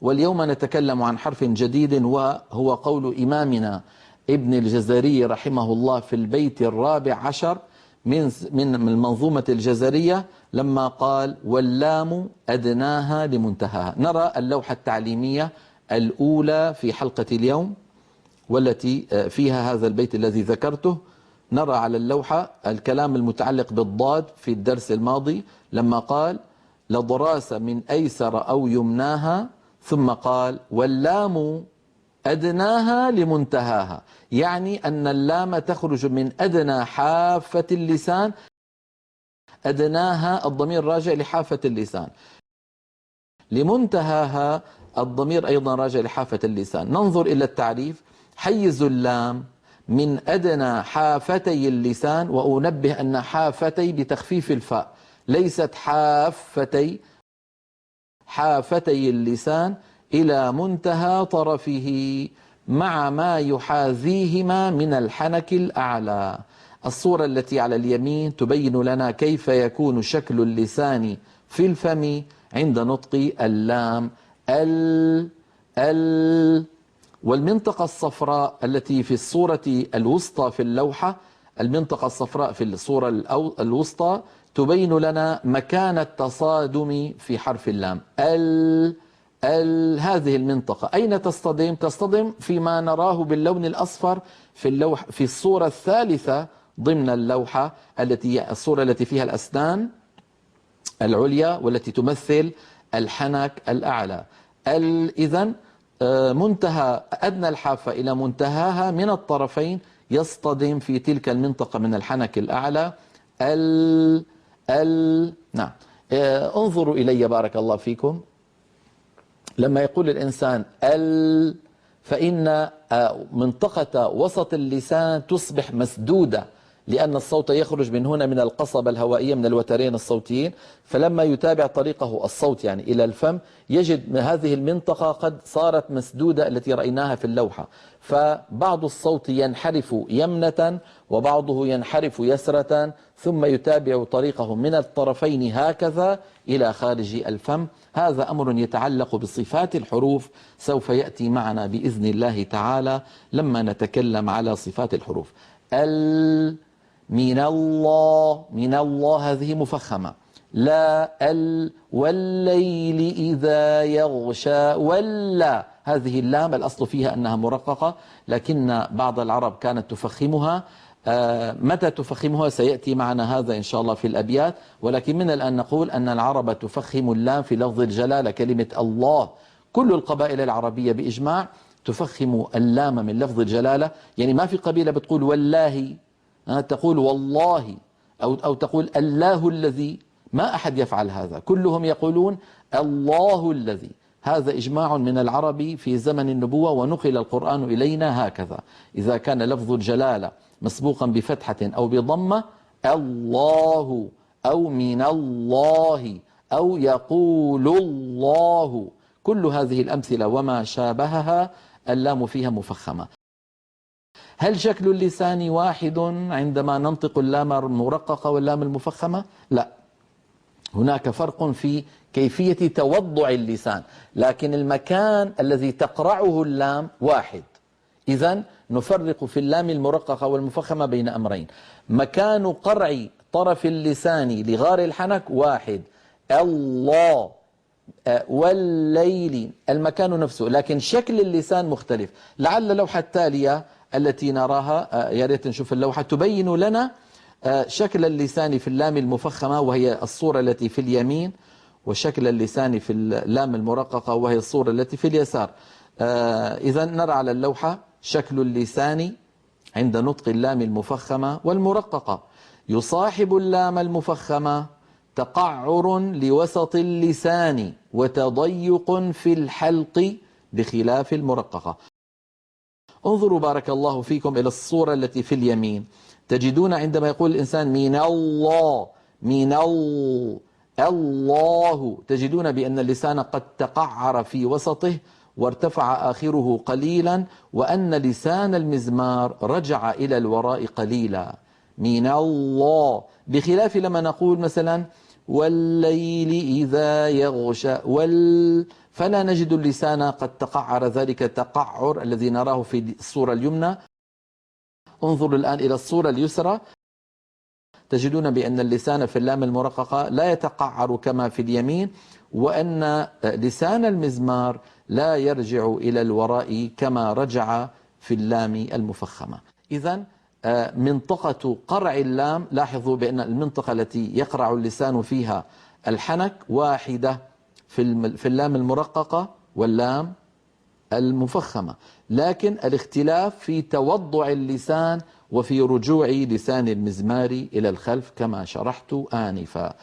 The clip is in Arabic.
واليوم نتكلم عن حرف جديد، وهو قول إمامنا ابن الجزري رحمه الله في البيت الرابع عشر من المنظومة الجزرية لما قال: واللام أدناها لمنتهاها. نرى اللوحة التعليمية الأولى في حلقة اليوم والتي فيها هذا البيت الذي ذكرته. نرى على اللوحة الكلام المتعلق بالضاد في الدرس الماضي لما قال: لضراس من أيسر أو يمناها، ثم قال: واللام أدناها لمنتهاها، يعني أن اللام تخرج من أدنى حافة اللسان. أدناها الضمير راجع لحافة اللسان، لمنتهاها الضمير أيضا راجع لحافة اللسان. ننظر إلى التعريف: حيز اللام من أدنى حافتي اللسان، وأنبه أن حافتي بتخفيف الفاء ليست حافتي، حافتي اللسان إلى منتهى طرفه مع ما يحاذيهما من الحنك الأعلى. الصورة التي على اليمين تبين لنا كيف يكون شكل اللسان في الفم عند نطق اللام ال. والمنطقة الصفراء التي في الصورة الوسطى في اللوحة، المنطقة الصفراء في الصورة الوسطى تبين لنا مكان التصادم في حرف اللام هذه المنطقة أين تصطدم؟ تصطدم فيما نراه باللون الأصفر في الصورة الثالثة ضمن اللوحة، الصورة التي فيها الأسنان العليا والتي تمثل الحنك الأعلى. إذن منتهى أدنى الحافة إلى منتهاها من الطرفين يصطدم في تلك المنطقة من الحنك الأعلى. نعم. انظروا إلي بارك الله فيكم. لما يقول الإنسان فإن منطقة وسط اللسان تصبح مسدودة، لأن الصوت يخرج من هنا من القصبة الهوائية من الوترين الصوتيين، فلما يتابع طريقه الصوت يعني إلى الفم يجد هذه المنطقة قد صارت مسدودة التي رأيناها في اللوحة، فبعض الصوت ينحرف يمنة وبعضه ينحرف يسرة، ثم يتابع طريقه من الطرفين هكذا إلى خارج الفم. هذا أمر يتعلق بصفات الحروف، سوف يأتي معنا بإذن الله تعالى لما نتكلم على صفات الحروف. من الله هذه مفخمة. لا والليل إذا يغشى ولا، هذه اللام الأصل فيها أنها مرققة، لكن بعض العرب كانت تفخمها. متى تفخمها سيأتي معنا هذا إن شاء الله في الأبيات، ولكن من الآن نقول أن العرب تفخم اللام في لفظ الجلالة كلمة الله. كل القبائل العربية بإجماع تفخم اللام من لفظ الجلالة، يعني ما في قبيلة بتقول والله، تقول والله أو تقول الله الذي، ما أحد يفعل هذا، كلهم يقولون الله الذي. هذا إجماع من العرب في زمن النبوة، ونقل القرآن إلينا هكذا. إذا كان لفظ الجلالة مسبوقا بفتحة أو بضمة، الله أو من الله أو يقول الله، كل هذه الأمثلة وما شابهها اللام فيها مفخمة. هل شكل اللسان واحد عندما ننطق اللام المرققة واللام المفخمة؟ لا، هناك فرق في كيفية توضع اللسان، لكن المكان الذي تقرعه اللام واحد. إذن نفرق في اللام المرققة والمفخمة بين أمرين: مكان قرع طرف اللسان لغار الحنك واحد، الله والليل المكان نفسه، لكن شكل اللسان مختلف. لعل اللوحة التالية التي نراها، يا ريت نشوف اللوحة، تبين لنا شكل اللسان في اللام المفخمة وهي الصورة التي في اليمين، وشكل اللسان في اللام المرققة وهي الصورة التي في اليسار. إذا نرى على اللوحة شكل اللسان عند نطق اللام المفخمة والمرققة. يصاحب اللام المفخمة تقعر لوسط اللسان وتضيق في الحلق بخلاف المرققة. انظروا بارك الله فيكم إلى الصورة التي في اليمين، تجدون عندما يقول الإنسان من الله الله، تجدون بأن اللسان قد تقعر في وسطه وارتفع آخره قليلا، وأن لسان المزمار رجع إلى الوراء قليلا. من الله، بخلاف لما نقول مثلا والليل إذا يغشى فلا نجد اللسان قد تقعر ذلك التقعر الذي نراه في الصورة اليمنى. انظروا الآن إلى الصورة اليسرى، تجدون بأن اللسان في اللام المرققة لا يتقعر كما في اليمين، وأن لسان المزمار لا يرجع إلى الوراء كما رجع في اللام المفخمة. إذن منطقة قرع اللام، لاحظوا بأن المنطقة التي يقرع اللسان فيها الحنك واحدة في اللام المرققة واللام المفخمة، لكن الاختلاف في توضع اللسان وفي رجوع لسان المزمار إلى الخلف كما شرحت آنفا.